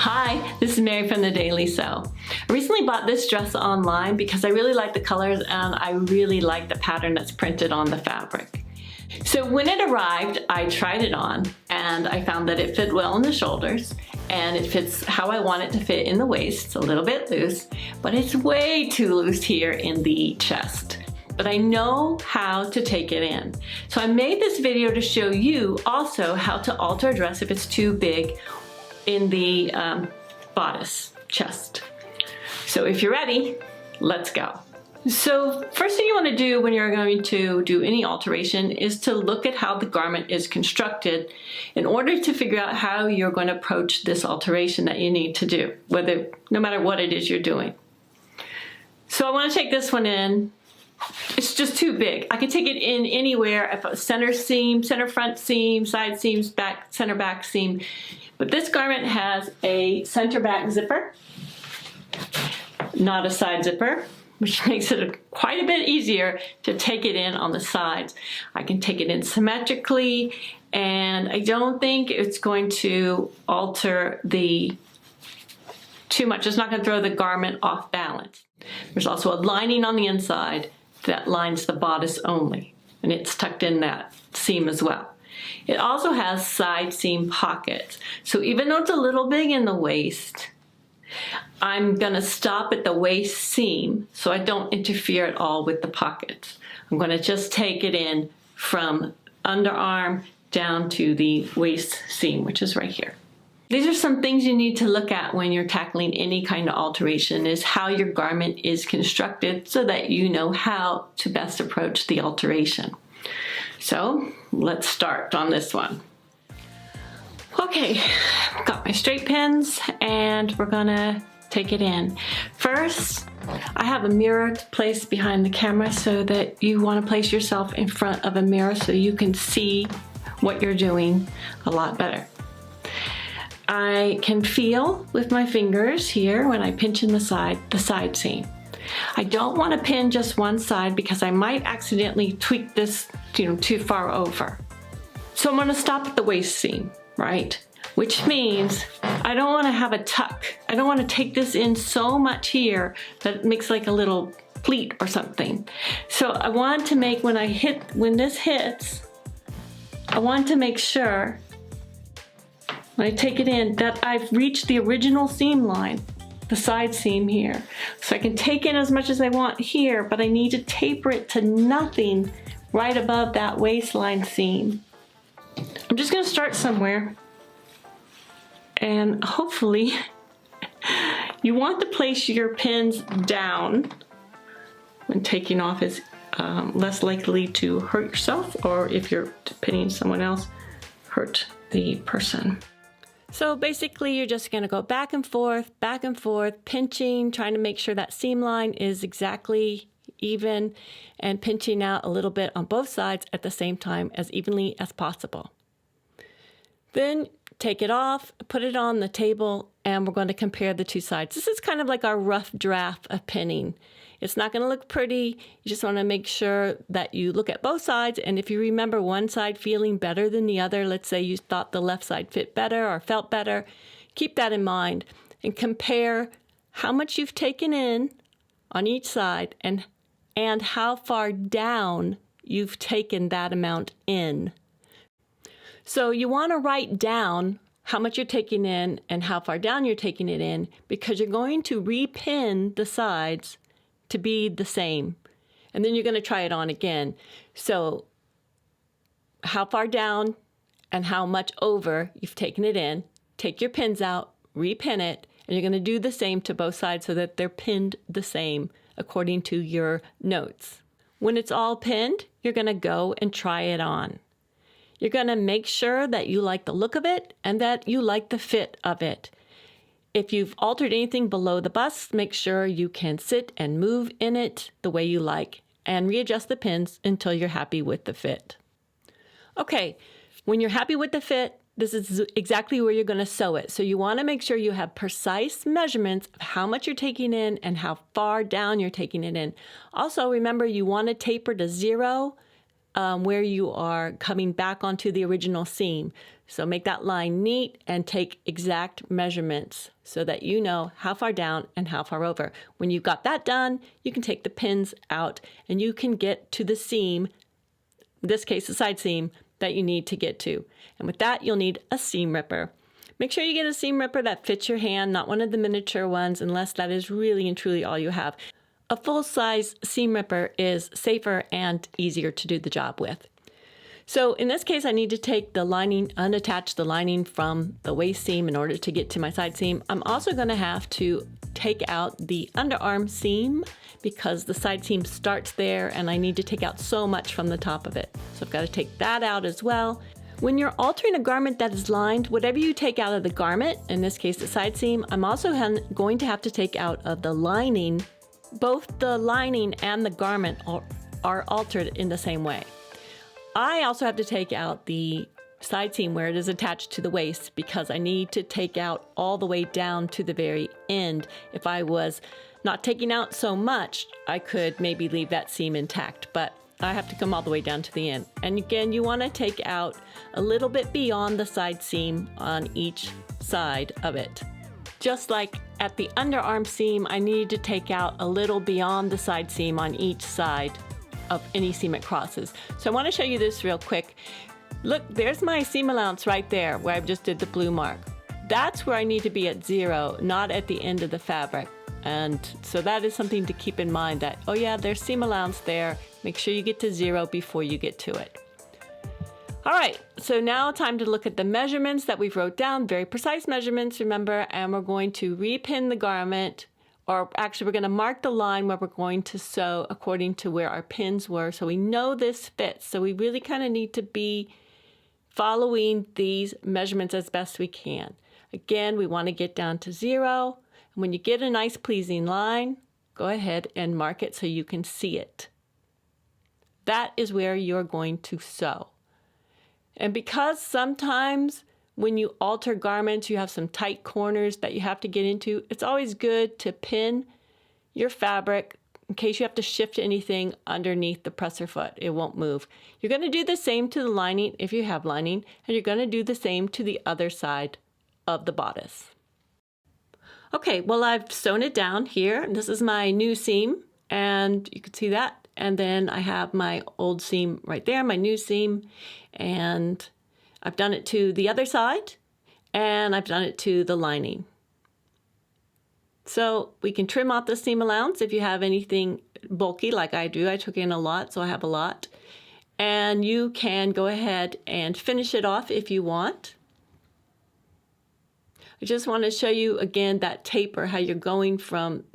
Hi, this is Mary from the Daily Sew. I recently bought this dress online because I really like the colors and I really like the pattern that's printed on the fabric. So when it arrived, I tried it on and I found that it fit well in the shoulders and it fits how I want it to fit in the waist. It's a little bit loose, but it's way too loose here in the chest. But I know how to take it in. So I made this video to show you also how to alter a dress if it's too big in the bodice chest. So if you're ready, let's go. So first thing you want to do when you're going to do any alteration is to look at how the garment is constructed in order to figure out how you're going to approach this alteration that you need to do, no matter what it is you're doing. So I want to take this one in. It's just too big. I can take it in anywhere, if a center seam, center front seam, side seams, center back seam. But this garment has a center back zipper, not a side zipper, which makes it quite a bit easier to take it in on the sides. I can take it in symmetrically, and I don't think it's going to alter too much. It's not going to throw the garment off balance. There's also a lining on the inside that lines the bodice only, and it's tucked in that seam as well. It also has side seam pockets. So even though it's a little big in the waist, I'm gonna stop at the waist seam so I don't interfere at all with the pockets. I'm gonna just take it in from underarm down to the waist seam, which is right here. These are some things you need to look at when you're tackling any kind of alteration, is how your garment is constructed so that you know how to best approach the alteration. So let's start on this one. Okay, got my straight pins and we're gonna take it in. First, I have a mirror placed behind the camera so that you want to place yourself in front of a mirror so you can see what you're doing a lot better. I can feel with my fingers here when I pinch in the side seam. I don't want to pin just one side because I might accidentally tweak this, too far over. So I'm going to stop at the waist seam, right? Which means I don't want to have a tuck. I don't want to take this in so much here that it makes like a little pleat or something. So I want to make, when this hits, I want to make sure when I take it in that I've reached the original seam line, the side seam here. So I can take in as much as I want here, but I need to taper it to nothing right above that waistline seam. I'm just gonna start somewhere, and hopefully you want to place your pins down when taking off, is less likely to hurt yourself, or if you're pinning someone else, hurt the person. So basically you're just going to go back and forth, pinching, trying to make sure that seam line is exactly even, and pinching out a little bit on both sides at the same time as evenly as possible. Then take it off, put it on the table, and we're going to compare the two sides. This is kind of like our rough draft of pinning. It's not going to look pretty. You just want to make sure that you look at both sides, and if you remember one side feeling better than the other, let's say you thought the left side fit better or felt better, keep that in mind and compare how much you've taken in on each side and how far down you've taken that amount in. So you want to write down how much you're taking in and how far down you're taking it in, because you're going to repin the sides to be the same. And then you're going to try it on again. So how far down and how much over you've taken it in, take your pins out, repin it, and you're going to do the same to both sides so that they're pinned the same according to your notes. When it's all pinned, you're going to go and try it on. You're going to make sure that you like the look of it and that you like the fit of it. If you've altered anything below the bust, make sure you can sit and move in it the way you like and readjust the pins until you're happy with the fit. Okay, when you're happy with the fit, this is exactly where you're going to sew it. So you want to make sure you have precise measurements of how much you're taking in and how far down you're taking it in. Also, remember, you want to taper to 0 where you are coming back onto the original seam. So make that line neat and take exact measurements so that you know how far down and how far over. When you've got that done, you can take the pins out and you can get to the seam, in this case the side seam, that you need to get to. And with that, you'll need a seam ripper. Make sure you get a seam ripper that fits your hand, not one of the miniature ones, unless that is really and truly all you have. A full-size seam ripper is safer and easier to do the job with. So in this case, I need to take the lining, unattach the lining from the waist seam in order to get to my side seam. I'm also going to have to take out the underarm seam because the side seam starts there and I need to take out so much from the top of it. So I've got to take that out as well. When you're altering a garment that is lined, whatever you take out of the garment, in this case the side seam, I'm also going to have to take out of the lining. Both the lining and the garment are altered in the same way. I also have to take out the side seam where it is attached to the waist because I need to take out all the way down to the very end. If I was not taking out so much, I could maybe leave that seam intact, but I have to come all the way down to the end. And again, you want to take out a little bit beyond the side seam on each side of it. Just like at the underarm seam, I need to take out a little beyond the side seam on each side of any seam it crosses. So I want to show you this real quick. Look, there's my seam allowance right there where I just did the blue mark. That's where I need to be at 0, not at the end of the fabric. And so that is something to keep in mind that, oh yeah, there's seam allowance there. Make sure you get to 0 before you get to it. All right, so now time to look at the measurements that we've wrote down, very precise measurements, remember, and we're going to repin the garment, or actually we're going to mark the line where we're going to sew according to where our pins were, so we know this fits. So we really kind of need to be following these measurements as best we can. Again, we want to get down to 0, and when you get a nice pleasing line, go ahead and mark it so you can see it. That is where you're going to sew. And because sometimes when you alter garments, you have some tight corners that you have to get into, it's always good to pin your fabric in case you have to shift anything underneath the presser foot. It won't move. You're going to do the same to the lining if you have lining, and you're going to do the same to the other side of the bodice. Okay, well, I've sewn it down here. This is my new seam, and you can see that. And then I have my old seam right there, my new seam, and I've done it to the other side, and I've done it to the lining. So we can trim off the seam allowance if you have anything bulky like I do. I took in a lot, so I have a lot. And you can go ahead and finish it off if you want. I just want to show you again that taper, how you're going from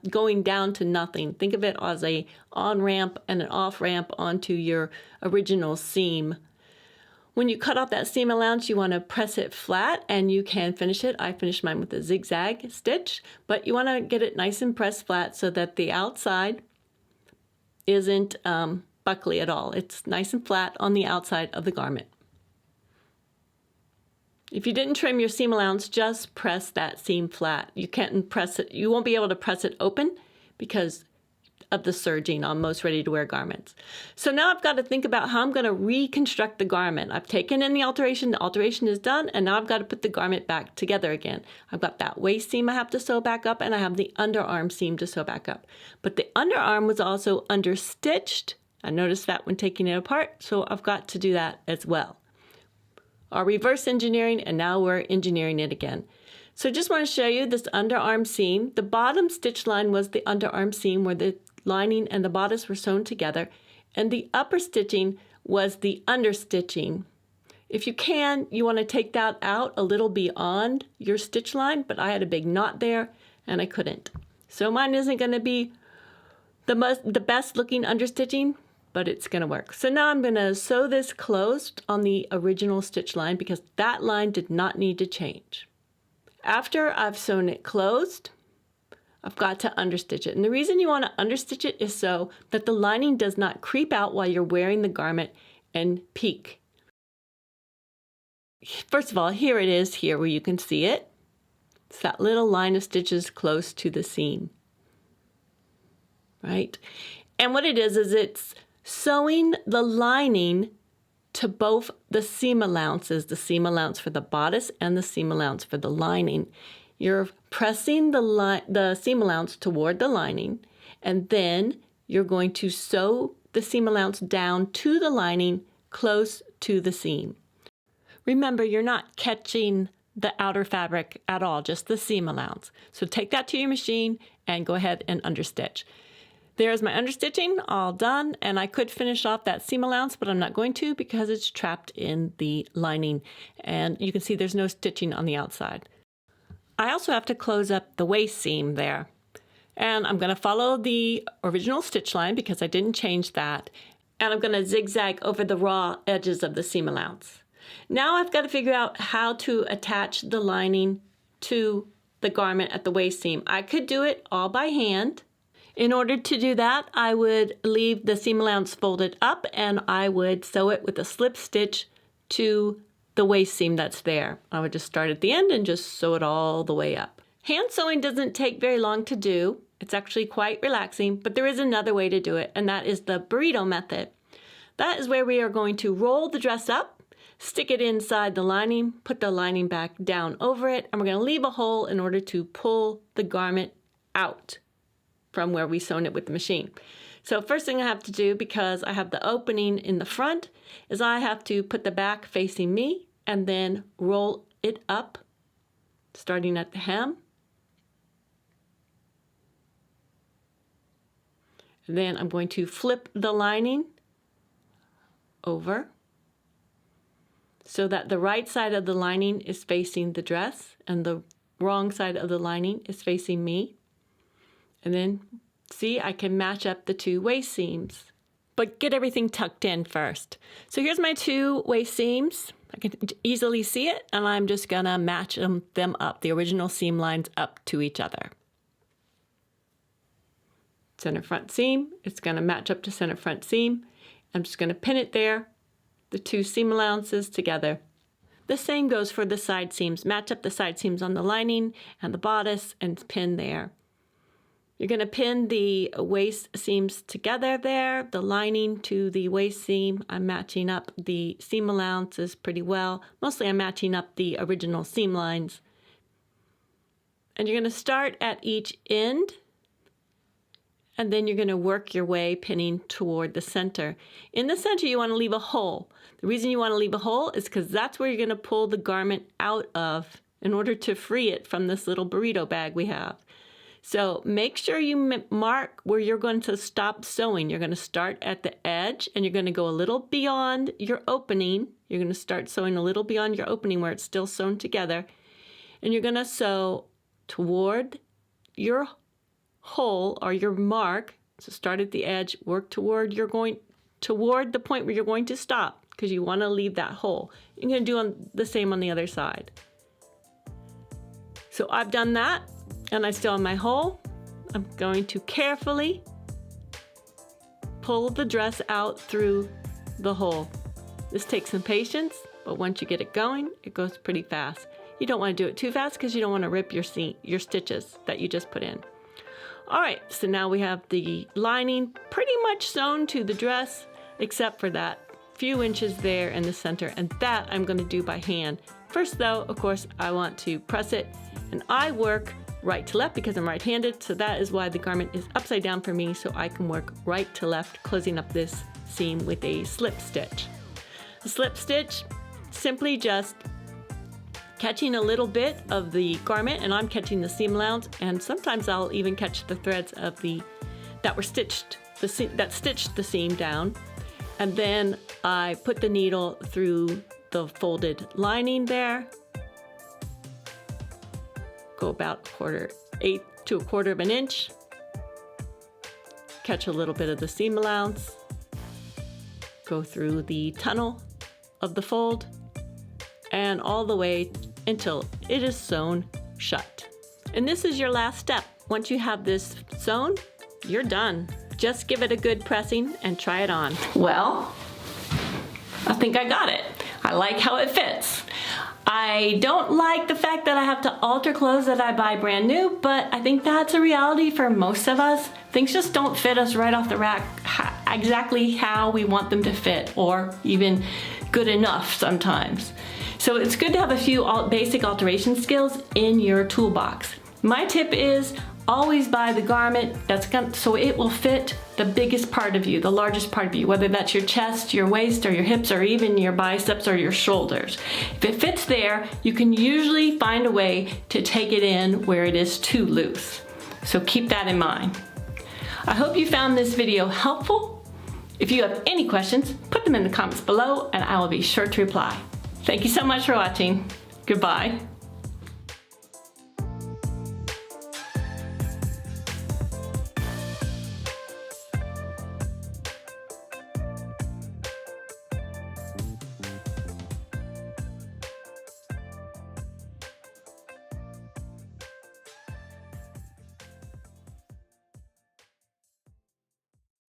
going down to nothing. Think of it as a on-ramp and an off-ramp onto your original seam. When you cut off that seam allowance, you want to press it flat and you can finish it. I finished mine with a zigzag stitch, but you want to get it nice and pressed flat so that the outside isn't buckly at all. It's nice and flat on the outside of the garment. If you didn't trim your seam allowance, just press that seam flat. You can't press it, you won't be able to press it open because of the serging on most ready-to-wear garments. So now I've got to think about how I'm going to reconstruct the garment. I've taken in the alteration is done, and now I've got to put the garment back together again. I've got that waist seam I have to sew back up, and I have the underarm seam to sew back up. But the underarm was also understitched. I noticed that when taking it apart, so I've got to do that as well. Our reverse engineering, and now we're engineering it again. So just want to show you this underarm seam. The bottom stitch line was the underarm seam where the lining and the bodice were sewn together, and the upper stitching was the understitching. If you can, you want to take that out a little beyond your stitch line, but I had a big knot there and I couldn't. So mine isn't going to be the best looking understitching, but it's going to work. So now I'm going to sew this closed on the original stitch line because that line did not need to change. After I've sewn it closed, I've got to understitch it. And the reason you want to understitch it is so that the lining does not creep out while you're wearing the garment and peek. First of all, here it is here where you can see it. It's that little line of stitches close to the seam, right? And what it is it's sewing the lining to both the seam allowances, the seam allowance for the bodice and the seam allowance for the lining. You're pressing the seam allowance toward the lining, and then you're going to sew the seam allowance down to the lining close to the seam. Remember, you're not catching the outer fabric at all, just the seam allowance. So take that to your machine and go ahead and understitch. There's my understitching all done, and I could finish off that seam allowance, but I'm not going to because it's trapped in the lining, and you can see there's no stitching on the outside. I also have to close up the waist seam there, and I'm going to follow the original stitch line because I didn't change that, and I'm going to zigzag over the raw edges of the seam allowance. Now I've got to figure out how to attach the lining to the garment at the waist seam. I could do it all by hand. In order to do that, I would leave the seam allowance folded up and I would sew it with a slip stitch to the waist seam that's there. I would just start at the end and just sew it all the way up. Hand sewing doesn't take very long to do. It's actually quite relaxing, but there is another way to do it, and that is the burrito method. That is where we are going to roll the dress up, stick it inside the lining, put the lining back down over it, and we're going to leave a hole in order to pull the garment out from where we sewn it with the machine. So first thing I have to do, because I have the opening in the front, is I have to put the back facing me and then roll it up, starting at the hem. And then I'm going to flip the lining over so that the right side of the lining is facing the dress and the wrong side of the lining is facing me. And then, see, I can match up the two waist seams. But get everything tucked in first. So here's my two waist seams. I can easily see it, and I'm just gonna match them up, the original seam lines up to each other. Center front seam, it's gonna match up to center front seam. I'm just gonna pin it there, the two seam allowances together. The same goes for the side seams. Match up the side seams on the lining and the bodice and pin there. You're going to pin the waist seams together there, the lining to the waist seam. I'm matching up the seam allowances pretty well. Mostly I'm matching up the original seam lines. And you're going to start at each end, and then you're going to work your way pinning toward the center. In the center, you want to leave a hole. The reason you want to leave a hole is because that's where you're going to pull the garment out of in order to free it from this little burrito bag we have. So make sure you mark where you're going to stop sewing. You're going to start at the edge and you're going to go a little beyond your opening. You're going to start sewing a little beyond your opening where it's still sewn together. And you're going to sew toward your hole or your mark. So start at the edge, work toward the point where you're going to stop because you want to leave that hole. You're going to do the same on the other side. So I've done that. And I still have my hole. I'm going to carefully pull the dress out through the hole. This takes some patience, but once you get it going, it goes pretty fast. You don't want to do it too fast because you don't want to rip your stitches that you just put in. All right, so now we have the lining pretty much sewn to the dress, except for that few inches there in the center, and that I'm going to do by hand. First though, of course, I want to press it, and I work right to left because I'm right-handed, so that is why the garment is upside down for me, so I can work right to left, closing up this seam with a slip stitch. The slip stitch, simply just catching a little bit of the garment, and I'm catching the seam allowance, and sometimes I'll even catch the threads of that stitched the seam down, and then I put the needle through the folded lining there. Go about 1/4 to 1/4 of an inch. Catch a little bit of the seam allowance. Go through the tunnel of the fold and all the way until it is sewn shut. And this is your last step. Once you have this sewn, you're done. Just give it a good pressing and try it on. Well, I think I got it. I like how it fits. I don't like the fact that I have to alter clothes that I buy brand new, but I think that's a reality for most of us. Things just don't fit us right off the rack exactly how we want them to fit, or even good enough sometimes. So it's good to have a few basic alteration skills in your toolbox. My tip is always buy the garment so it will fit the biggest part of you, the largest part of you, whether that's your chest, your waist, or your hips, or even your biceps or your shoulders. If it fits there, you can usually find a way to take it in where it is too loose. So keep that in mind. I hope you found this video helpful. If you have any questions, put them in the comments below and I will be sure to reply. Thank you so much for watching. Goodbye.